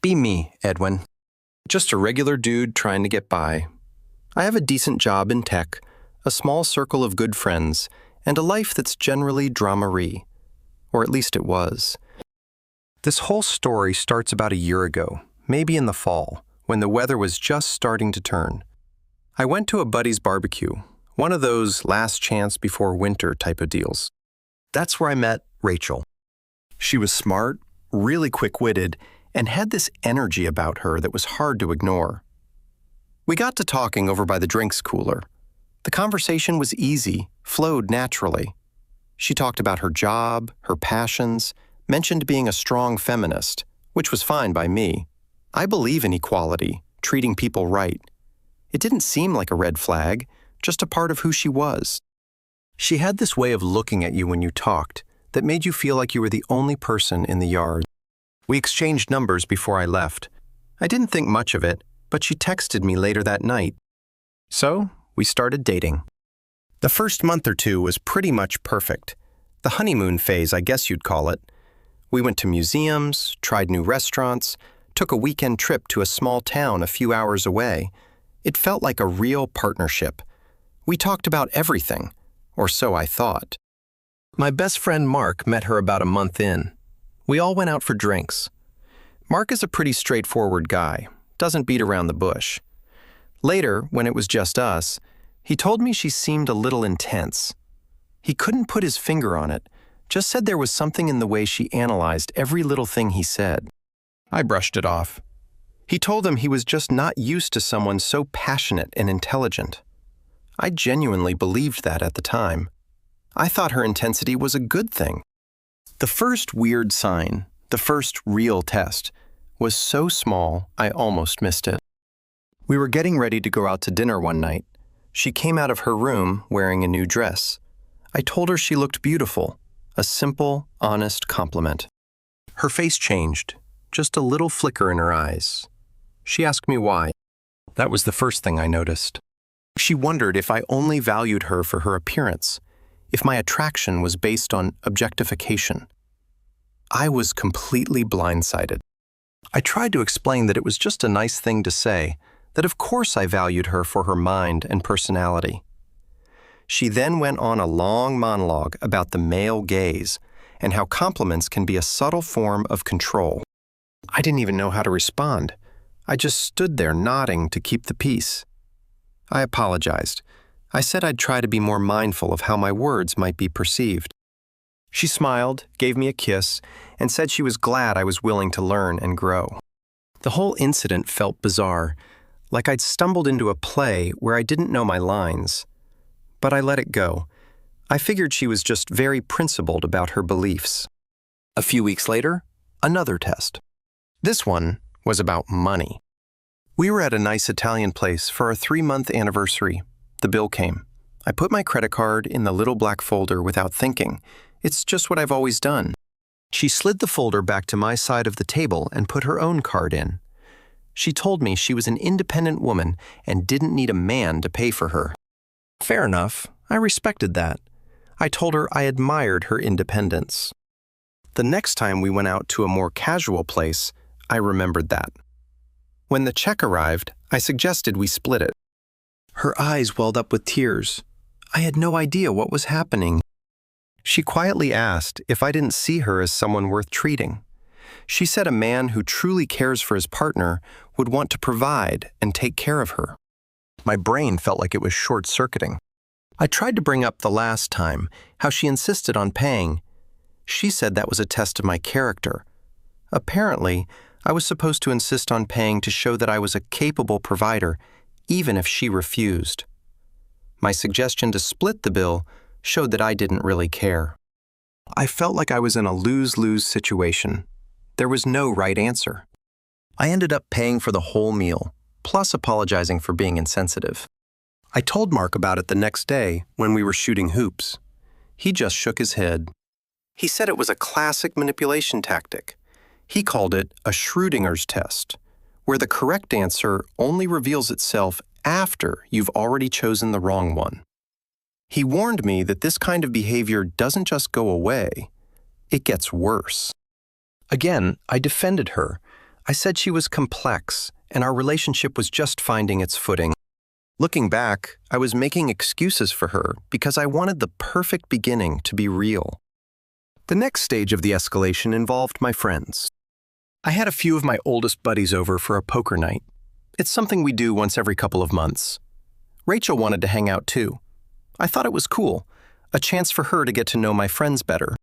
Be me, Edwin. Just a regular dude trying to get by. I have a decent job in tech, a small circle of good friends, and a life that's generally drama-free. Or at least it was. This whole story starts about a year ago, maybe in the fall, when the weather was just starting to turn. I went to a buddy's barbecue, one of those last chance before winter type of deals. That's where I met Rachel. She was smart, really quick-witted, and had this energy about her that was hard to ignore. We got to talking over by the drinks cooler. The conversation was easy, flowed naturally. She talked about her job, her passions, mentioned being a strong feminist, which was fine by me. I believe in equality, treating people right. It didn't seem like a red flag, just a part of who she was. She had this way of looking at you when you talked that made you feel like you were the only person in the yard. We exchanged numbers before I left. I didn't think much of it, but she texted me later that night. So, we started dating. The first month or two was pretty much perfect. The honeymoon phase, I guess you'd call it. We went to museums, tried new restaurants, took a weekend trip to a small town a few hours away. It felt like a real partnership. We talked about everything, or so I thought. My best friend Mark met her about a month in. We all went out for drinks. Mark is a pretty straightforward guy, doesn't beat around the bush. Later, when it was just us, he told me she seemed a little intense. He couldn't put his finger on it, just said there was something in the way she analyzed every little thing he said. I brushed it off. He told him he was just not used to someone so passionate and intelligent. I genuinely believed that at the time. I thought her intensity was a good thing. The first weird sign, the first real test, was so small I almost missed it. We were getting ready to go out to dinner one night. She came out of her room wearing a new dress. I told her she looked beautiful, a simple, honest compliment. Her face changed, just a little flicker in her eyes. She asked me why. That was the first thing I noticed. She wondered if I only valued her for her appearance, if my attraction was based on objectification. I was completely blindsided. I tried to explain that it was just a nice thing to say, that of course I valued her for her mind and personality. She then went on a long monologue about the male gaze and how compliments can be a subtle form of control. I didn't even know how to respond. I just stood there nodding to keep the peace. I apologized. I said I'd try to be more mindful of how my words might be perceived. She smiled, gave me a kiss, and said she was glad I was willing to learn and grow. The whole incident felt bizarre, like I'd stumbled into a play where I didn't know my lines. But I let it go. I figured she was just very principled about her beliefs. A few weeks later, another test. This one was about money. We were at a nice Italian place for our 3-month anniversary. The bill came. I put my credit card in the little black folder without thinking. It's just what I've always done. She slid the folder back to my side of the table and put her own card in. She told me she was an independent woman and didn't need a man to pay for her. Fair enough. I respected that. I told her I admired her independence. The next time we went out to a more casual place, I remembered that. When the check arrived, I suggested we split it. Her eyes welled up with tears. I had no idea what was happening. She quietly asked if I didn't see her as someone worth treating. She said a man who truly cares for his partner would want to provide and take care of her. My brain felt like it was short-circuiting. I tried to bring up the last time, how she insisted on paying. She said that was a test of my character. Apparently, I was supposed to insist on paying to show that I was a capable provider, even if she refused. My suggestion to split the bill showed that I didn't really care. I felt like I was in a lose-lose situation. There was no right answer. I ended up paying for the whole meal, plus apologizing for being insensitive. I told Mark about it the next day when we were shooting hoops. He just shook his head. He said it was a classic manipulation tactic. He called it a Schrodinger's test, where the correct answer only reveals itself after you've already chosen the wrong one. He warned me that this kind of behavior doesn't just go away, it gets worse. Again, I defended her. I said she was complex, and our relationship was just finding its footing. Looking back, I was making excuses for her because I wanted the perfect beginning to be real. The next stage of the escalation involved my friends. I had a few of my oldest buddies over for a poker night. It's something we do once every couple of months. Rachel wanted to hang out too. I thought it was cool, a chance for her to get to know my friends better.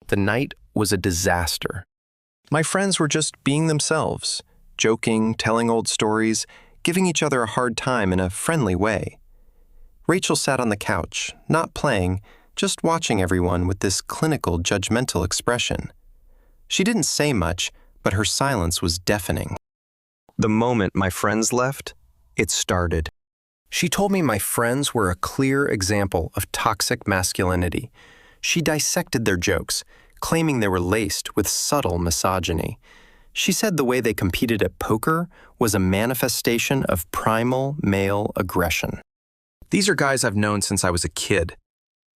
The night was a disaster. My friends were just being themselves, joking, telling old stories, giving each other a hard time in a friendly way. Rachel sat on the couch, not playing, just watching everyone with this clinical, judgmental expression. She didn't say much, but her silence was deafening. The moment my friends left, it started. She told me my friends were a clear example of toxic masculinity. She dissected their jokes, claiming they were laced with subtle misogyny. She said the way they competed at poker was a manifestation of primal male aggression. These are guys I've known since I was a kid.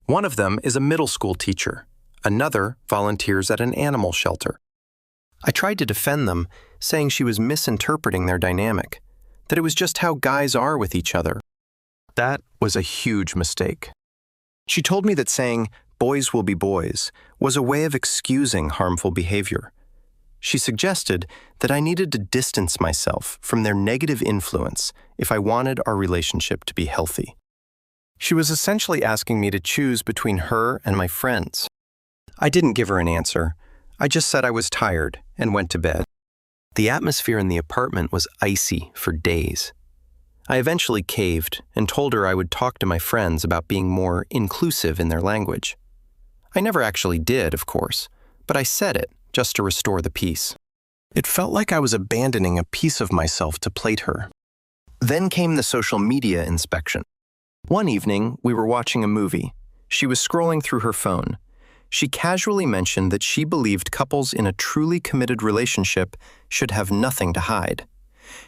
One of them is a middle school teacher. Another volunteers at an animal shelter. I tried to defend them, saying she was misinterpreting their dynamic, that it was just how guys are with each other. That was a huge mistake. She told me that saying, "boys will be boys," was a way of excusing harmful behavior. She suggested that I needed to distance myself from their negative influence if I wanted our relationship to be healthy. She was essentially asking me to choose between her and my friends. I didn't give her an answer. I just said I was tired and went to bed. The atmosphere in the apartment was icy for days. I eventually caved and told her I would talk to my friends about being more inclusive in their language. I never actually did, of course, but I said it just to restore the peace. It felt like I was abandoning a piece of myself to plate her. Then came the social media inspection. One evening, we were watching a movie. She was scrolling through her phone. She casually mentioned that she believed couples in a truly committed relationship should have nothing to hide.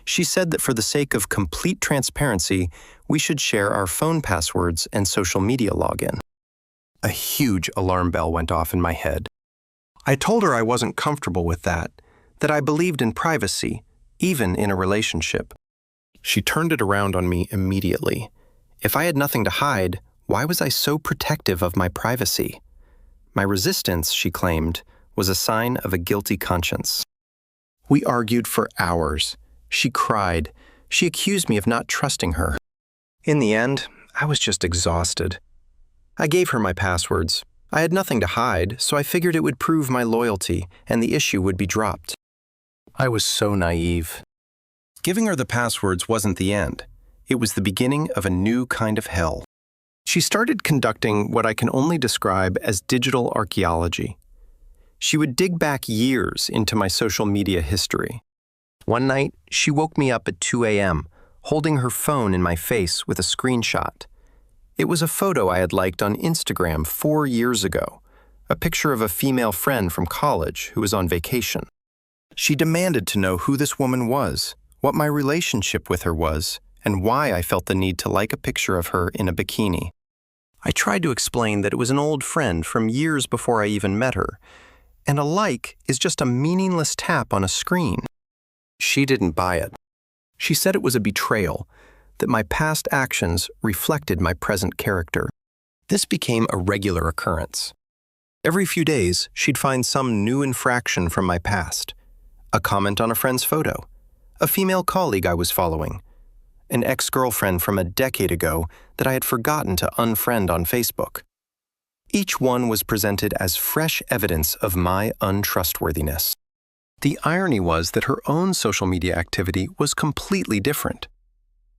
She said that for the sake of complete transparency, we should share our phone passwords and social media login. A huge alarm bell went off in my head. I told her I wasn't comfortable with that I believed in privacy, even in a relationship. She turned it around on me immediately. If I had nothing to hide, why was I so protective of my privacy? My resistance, she claimed, was a sign of a guilty conscience. We argued for hours. She cried. She accused me of not trusting her. In the end, I was just exhausted. I gave her my passwords. I had nothing to hide, so I figured it would prove my loyalty and the issue would be dropped. I was so naive. Giving her the passwords wasn't the end. It was the beginning of a new kind of hell. She started conducting what I can only describe as digital archaeology. She would dig back years into my social media history. One night, she woke me up at 2 a.m., holding her phone in my face with a screenshot. It was a photo I had liked on Instagram 4 years ago, a picture of a female friend from college who was on vacation. She demanded to know who this woman was, what my relationship with her was, and why I felt the need to like a picture of her in a bikini. I tried to explain that it was an old friend from years before I even met her, and a like is just a meaningless tap on a screen. She didn't buy it. She said it was a betrayal, that my past actions reflected my present character. This became a regular occurrence. Every few days, she'd find some new infraction from my past. A comment on a friend's photo, a female colleague I was following, an ex-girlfriend from a decade ago that I had forgotten to unfriend on Facebook. Each one was presented as fresh evidence of my untrustworthiness. The irony was that her own social media activity was completely different.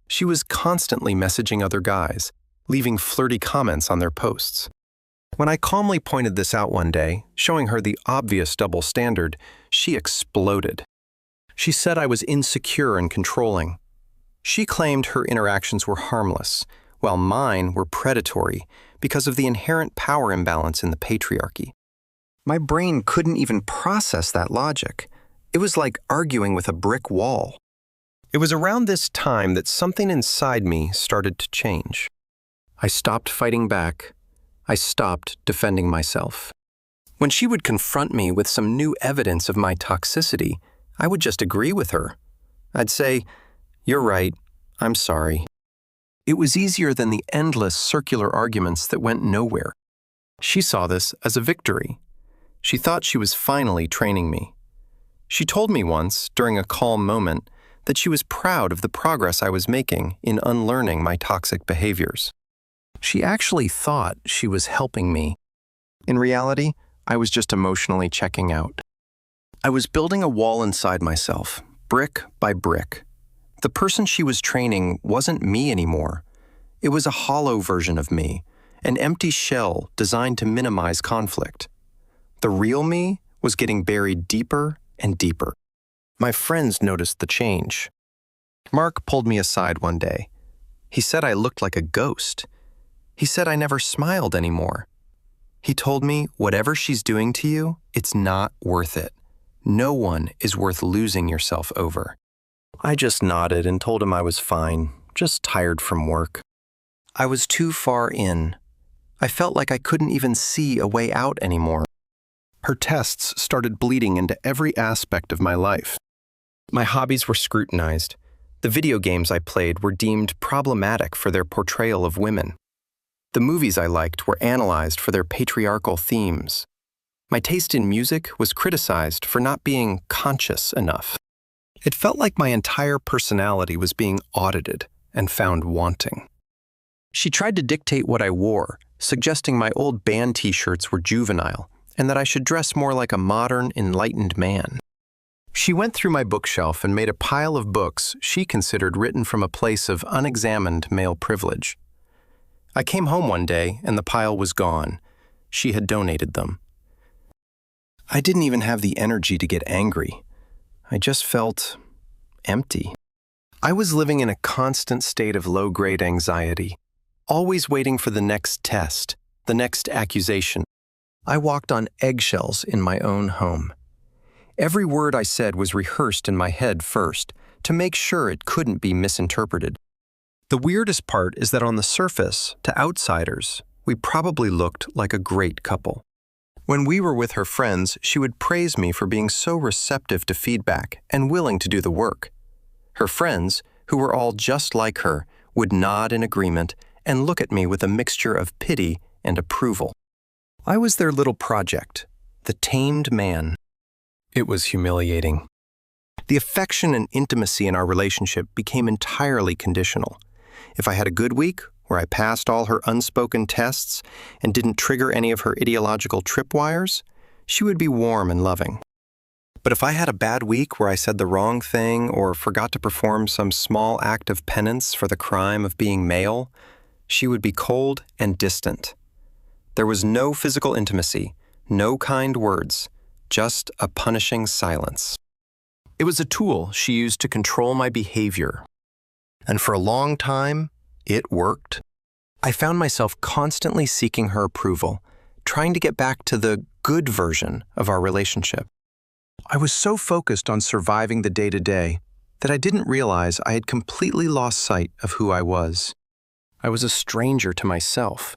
She was constantly messaging other guys, leaving flirty comments on their posts. When I calmly pointed this out one day, showing her the obvious double standard, she exploded. She said I was insecure and controlling. She claimed her interactions were harmless, while mine were predatory because of the inherent power imbalance in the patriarchy. My brain couldn't even process that logic. It was like arguing with a brick wall. It was around this time that something inside me started to change. I stopped fighting back. I stopped defending myself. When she would confront me with some new evidence of my toxicity, I would just agree with her. I'd say, "You're right, I'm sorry." It was easier than the endless circular arguments that went nowhere. She saw this as a victory. She thought she was finally training me. She told me once, during a calm moment, that she was proud of the progress I was making in unlearning my toxic behaviors. She actually thought she was helping me. In reality, I was just emotionally checking out. I was building a wall inside myself, brick by brick. The person she was training wasn't me anymore. It was a hollow version of me, an empty shell designed to minimize conflict. The real me was getting buried deeper and deeper. My friends noticed the change. Mark pulled me aside one day. He said I looked like a ghost. He said I never smiled anymore. He told me, "Whatever she's doing to you, it's not worth it. No one is worth losing yourself over." I just nodded and told him I was fine, just tired from work. I was too far in. I felt like I couldn't even see a way out anymore. Her tests started bleeding into every aspect of my life. My hobbies were scrutinized. The video games I played were deemed problematic for their portrayal of women. The movies I liked were analyzed for their patriarchal themes. My taste in music was criticized for not being conscious enough. It felt like my entire personality was being audited and found wanting. She tried to dictate what I wore, suggesting my old band t-shirts were juvenile and that I should dress more like a modern, enlightened man. She went through my bookshelf and made a pile of books she considered written from a place of unexamined male privilege. I came home one day and the pile was gone. She had donated them. I didn't even have the energy to get angry. I just felt empty. I was living in a constant state of low-grade anxiety, always waiting for the next test, the next accusation. I walked on eggshells in my own home. Every word I said was rehearsed in my head first, to make sure it couldn't be misinterpreted. The weirdest part is that on the surface, to outsiders, we probably looked like a great couple. When we were with her friends, she would praise me for being so receptive to feedback and willing to do the work. Her friends, who were all just like her, would nod in agreement and look at me with a mixture of pity and approval. I was their little project, the tamed man. It was humiliating. The affection and intimacy in our relationship became entirely conditional. If I had a good week, where I passed all her unspoken tests and didn't trigger any of her ideological tripwires, she would be warm and loving. But if I had a bad week where I said the wrong thing or forgot to perform some small act of penance for the crime of being male, she would be cold and distant. There was no physical intimacy, no kind words, just a punishing silence. It was a tool she used to control my behavior. And for a long time, it worked. I found myself constantly seeking her approval, trying to get back to the good version of our relationship. I was so focused on surviving the day-to-day that I didn't realize I had completely lost sight of who I was. I was a stranger to myself.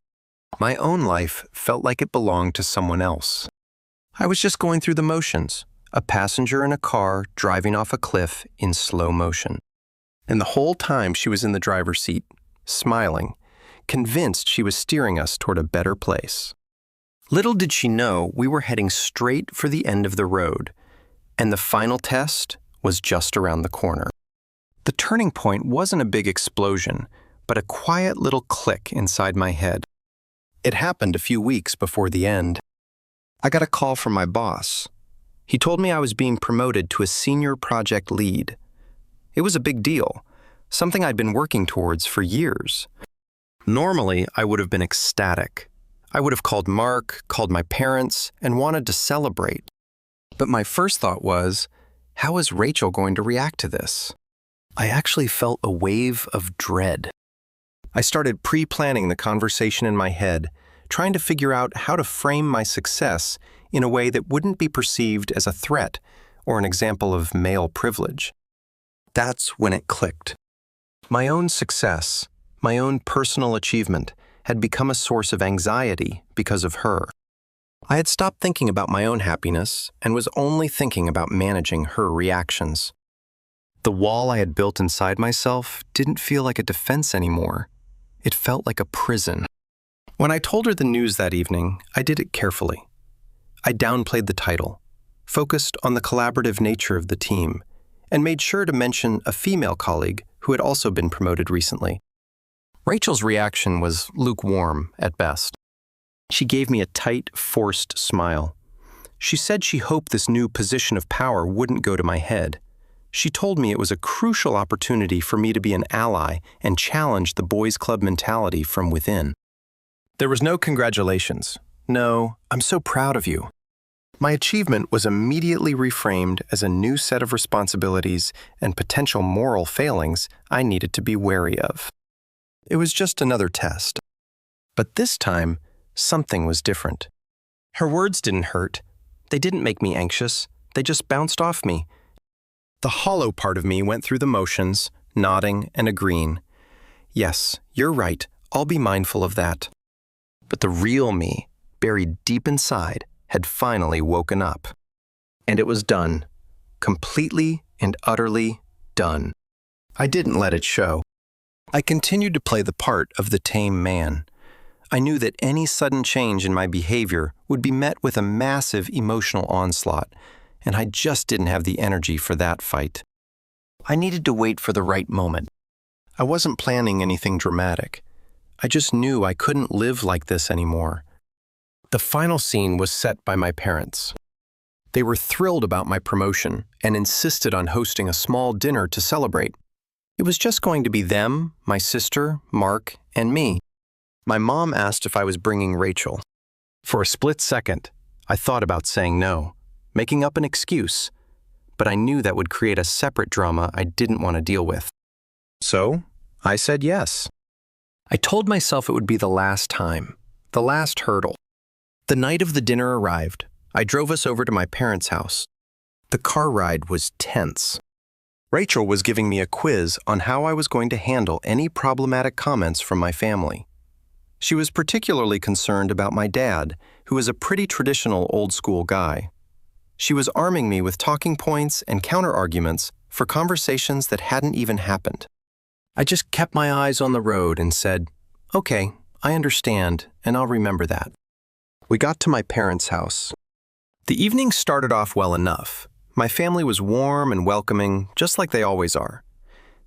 My own life felt like it belonged to someone else. I was just going through the motions, a passenger in a car driving off a cliff in slow motion. And the whole time she was in the driver's seat, smiling, convinced she was steering us toward a better place. Little did she know we were heading straight for the end of the road, and the final test was just around the corner. The turning point wasn't a big explosion, but a quiet little click inside my head. It happened a few weeks before the end. I got a call from my boss. He told me I was being promoted to a senior project lead. It was a big deal, something I'd been working towards for years. Normally, I would have been ecstatic. I would have called Mark, called my parents, and wanted to celebrate. But my first thought was, how is Rachel going to react to this? I actually felt a wave of dread. I started pre-planning the conversation in my head, trying to figure out how to frame my success in a way that wouldn't be perceived as a threat or an example of male privilege. That's when it clicked. My own success, my own personal achievement, had become a source of anxiety because of her. I had stopped thinking about my own happiness and was only thinking about managing her reactions. The wall I had built inside myself didn't feel like a defense anymore. It felt like a prison. When I told her the news that evening, I did it carefully. I downplayed the title, focused on the collaborative nature of the team, and made sure to mention a female colleague who had also been promoted recently. Rachel's reaction was lukewarm at best. She gave me a tight, forced smile. She said she hoped this new position of power wouldn't go to my head. She told me it was a crucial opportunity for me to be an ally and challenge the boys' club mentality from within. There was no congratulations. No, I'm so proud of you. My achievement was immediately reframed as a new set of responsibilities and potential moral failings I needed to be wary of. It was just another test. But this time, something was different. Her words didn't hurt. They didn't make me anxious. They just bounced off me. The hollow part of me went through the motions, nodding and agreeing. Yes, you're right. I'll be mindful of that. But the real me, buried deep inside, had finally woken up. And it was done. Completely and utterly done. I didn't let it show. I continued to play the part of the tame man. I knew that any sudden change in my behavior would be met with a massive emotional onslaught, and I just didn't have the energy for that fight. I needed to wait for the right moment. I wasn't planning anything dramatic. I just knew I couldn't live like this anymore. The final scene was set by my parents. They were thrilled about my promotion and insisted on hosting a small dinner to celebrate. It was just going to be them, my sister, Mark, and me. My mom asked if I was bringing Rachel. For a split second, I thought about saying no, making up an excuse, but I knew that would create a separate drama I didn't want to deal with. So, I said yes. I told myself it would be the last time, the last hurdle. The night of the dinner arrived. I drove us over to my parents' house. The car ride was tense. Rachel was giving me a quiz on how I was going to handle any problematic comments from my family. She was particularly concerned about my dad, who is a pretty traditional old-school guy. She was arming me with talking points and counter-arguments for conversations that hadn't even happened. I just kept my eyes on the road and said, "Okay, I understand, and I'll remember that." We got to my parents' house. The evening started off well enough. My family was warm and welcoming, just like they always are.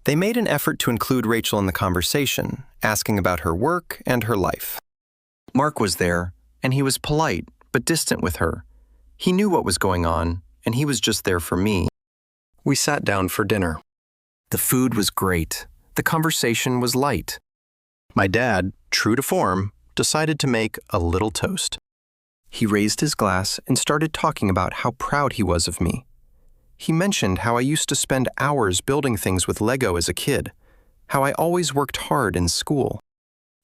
They made an effort to include Rachel in the conversation, asking about her work and her life. Mark was there, and he was polite but distant with her. He knew what was going on, and he was just there for me. We sat down for dinner. The food was great. The conversation was light. My dad, true to form, decided to make a little toast. He raised his glass and started talking about how proud he was of me. He mentioned how I used to spend hours building things with Lego as a kid, how I always worked hard in school.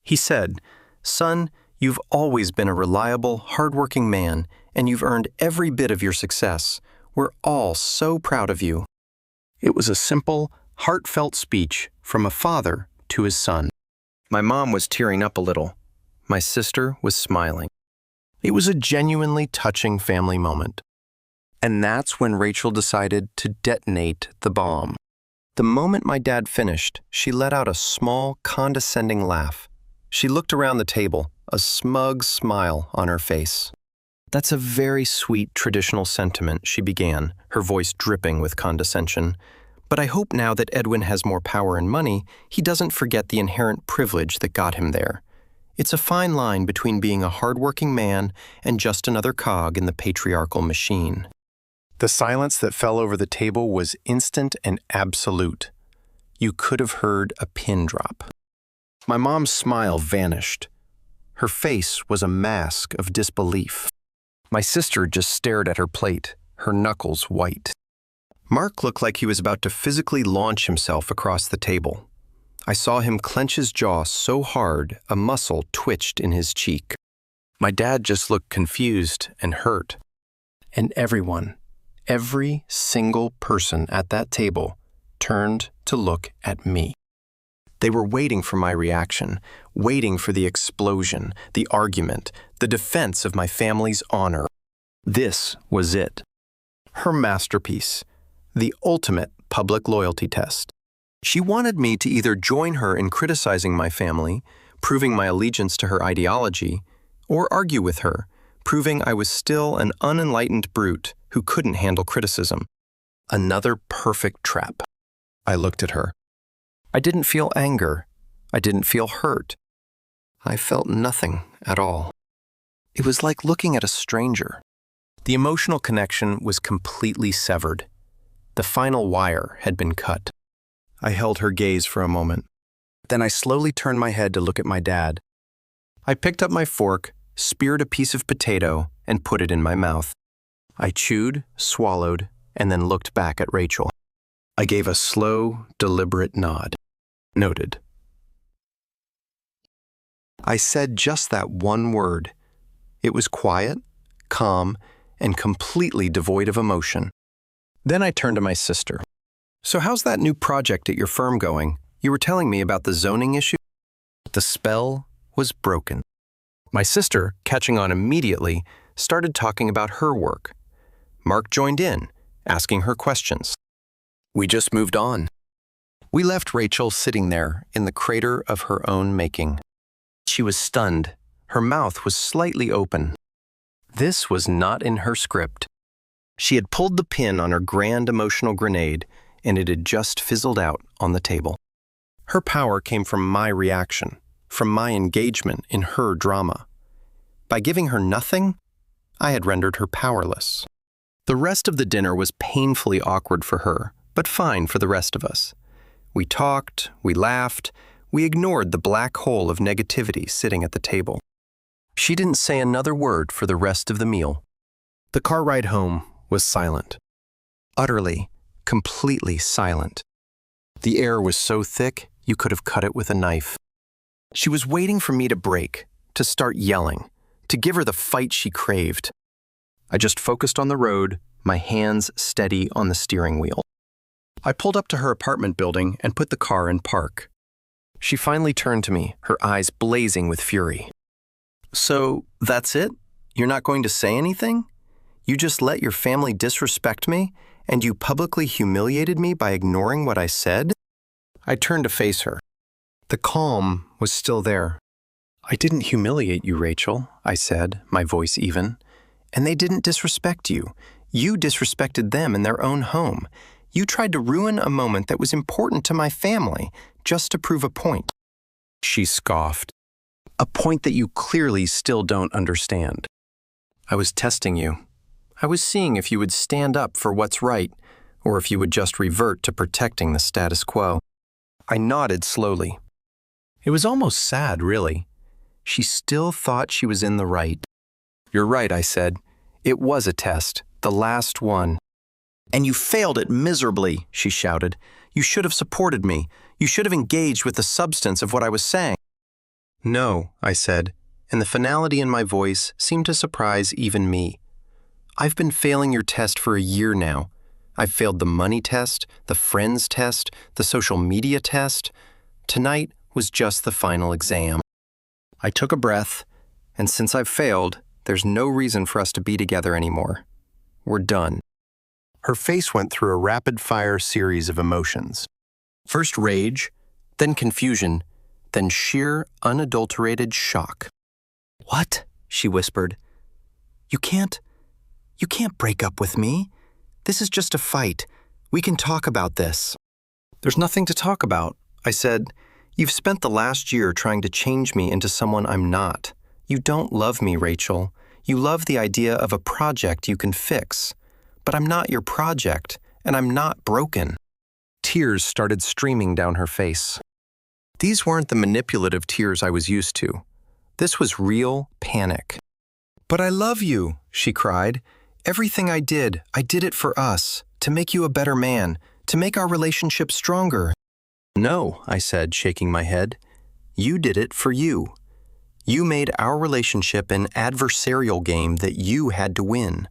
He said, "Son, you've always been a reliable, hardworking man, and you've earned every bit of your success. We're all so proud of you." It was a simple, heartfelt speech from a father to his son. My mom was tearing up a little. My sister was smiling. It was a genuinely touching family moment. And that's when Rachel decided to detonate the bomb. The moment my dad finished, she let out a small, condescending laugh. She looked around the table, a smug smile on her face. "That's a very sweet traditional sentiment," she began, her voice dripping with condescension. "But I hope now that Edwin has more power and money, he doesn't forget the inherent privilege that got him there. It's a fine line between being a hardworking man and just another cog in the patriarchal machine." The silence that fell over the table was instant and absolute. You could have heard a pin drop. My mom's smile vanished. Her face was a mask of disbelief. My sister just stared at her plate, her knuckles white. Mark looked like he was about to physically launch himself across the table. I saw him clench his jaw so hard a muscle twitched in his cheek. My dad just looked confused and hurt. And every single person at that table turned to look at me. They were waiting for my reaction, waiting for the explosion, the argument, the defense of my family's honor. This was it. Her masterpiece, the ultimate public loyalty test. She wanted me to either join her in criticizing my family, proving my allegiance to her ideology, or argue with her, proving I was still an unenlightened brute who couldn't handle criticism. Another perfect trap. I looked at her. I didn't feel anger. I didn't feel hurt. I felt nothing at all. It was like looking at a stranger. The emotional connection was completely severed. The final wire had been cut. I held her gaze for a moment. Then I slowly turned my head to look at my dad. I picked up my fork, speared a piece of potato, and put it in my mouth. I chewed, swallowed, and then looked back at Rachel. I gave a slow, deliberate nod. Noted. I said just that one word. It was quiet, calm, and completely devoid of emotion. Then I turned to my sister. So how's that new project at your firm going? You were telling me about the zoning issue? The spell was broken. My sister, catching on immediately, started talking about her work. Mark joined in, asking her questions. We just moved on. We left Rachel sitting there in the crater of her own making. She was stunned. Her mouth was slightly open. This was not in her script. She had pulled the pin on her grand emotional grenade, and it had just fizzled out on the table. Her power came from my reaction, from my engagement in her drama. By giving her nothing, I had rendered her powerless. The rest of the dinner was painfully awkward for her, but fine for the rest of us. We talked, we laughed, we ignored the black hole of negativity sitting at the table. She didn't say another word for the rest of the meal. The car ride home was silent. Utterly, completely silent. The air was so thick, you could have cut it with a knife. She was waiting for me to break, to start yelling, to give her the fight she craved. I just focused on the road, my hands steady on the steering wheel. I pulled up to her apartment building and put the car in park. She finally turned to me, her eyes blazing with fury. So, that's it? You're not going to say anything? You just let your family disrespect me, and you publicly humiliated me by ignoring what I said? I turned to face her. The calm was still there. I didn't humiliate you, Rachel, I said, my voice even. And they didn't disrespect you. You disrespected them in their own home. You tried to ruin a moment that was important to my family just to prove a point. She scoffed. A point that you clearly still don't understand. I was testing you. I was seeing if you would stand up for what's right, or if you would just revert to protecting the status quo. I nodded slowly. It was almost sad, really. She still thought she was in the right. You're right, I said. It was a test, the last one. And you failed it miserably, she shouted. You should have supported me. You should have engaged with the substance of what I was saying. No, I said, and the finality in my voice seemed to surprise even me. I've been failing your test for a year now. I've failed the money test, the friends test, the social media test. Tonight was just the final exam. I took a breath, and since I've failed, there's no reason for us to be together anymore. We're done. Her face went through a rapid-fire series of emotions. First rage, then confusion, then sheer, unadulterated shock. What? She whispered. You can't break up with me. This is just a fight. We can talk about this. There's nothing to talk about, I said. You've spent the last year trying to change me into someone I'm not. You don't love me, Rachel. You love the idea of a project you can fix. But I'm not your project, and I'm not broken. Tears started streaming down her face. These weren't the manipulative tears I was used to. This was real panic. But I love you, she cried. Everything I did it for us, to make you a better man, to make our relationship stronger. No, I said, shaking my head. You did it for you. You made our relationship an adversarial game that you had to win.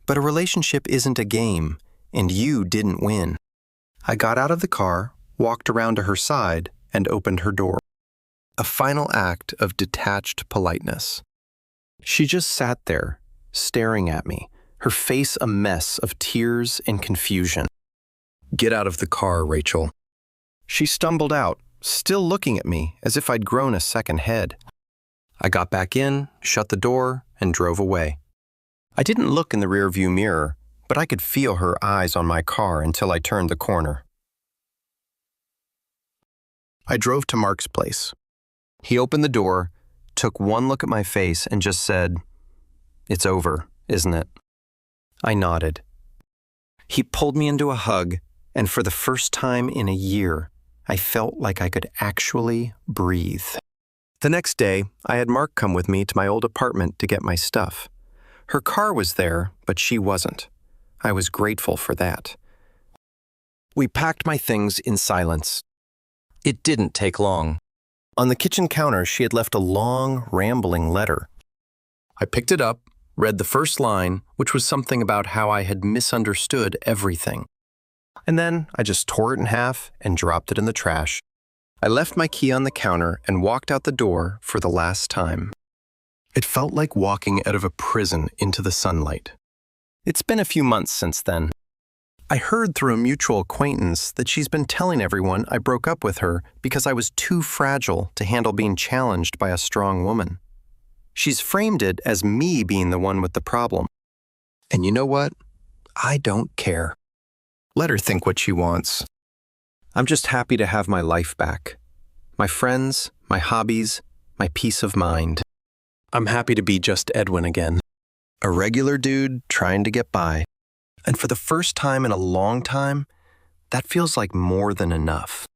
But a relationship isn't a game, and you didn't win. I got out of the car, walked around to her side, and opened her door. A final act of detached politeness. She just sat there, staring at me, her face a mess of tears and confusion. "Get out of the car, Rachel." She stumbled out, still looking at me as if I'd grown a second head. I got back in, shut the door, and drove away. I didn't look in the rearview mirror, but I could feel her eyes on my car until I turned the corner. I drove to Mark's place. He opened the door, took one look at my face, and just said, "It's over, isn't it?" I nodded. He pulled me into a hug, and for the first time in a year, I felt like I could actually breathe. The next day, I had Mark come with me to my old apartment to get my stuff. Her car was there, but she wasn't. I was grateful for that. We packed my things in silence. It didn't take long. On the kitchen counter, she had left a long, rambling letter. I picked it up, read the first line, which was something about how I had misunderstood everything. And then I just tore it in half and dropped it in the trash. I left my key on the counter and walked out the door for the last time. It felt like walking out of a prison into the sunlight. It's been a few months since then. I heard through a mutual acquaintance that she's been telling everyone I broke up with her because I was too fragile to handle being challenged by a strong woman. She's framed it as me being the one with the problem. And you know what? I don't care. Let her think what she wants. I'm just happy to have my life back. My friends, my hobbies, my peace of mind. I'm happy to be just Edwin again. A regular dude trying to get by. And for the first time in a long time, that feels like more than enough.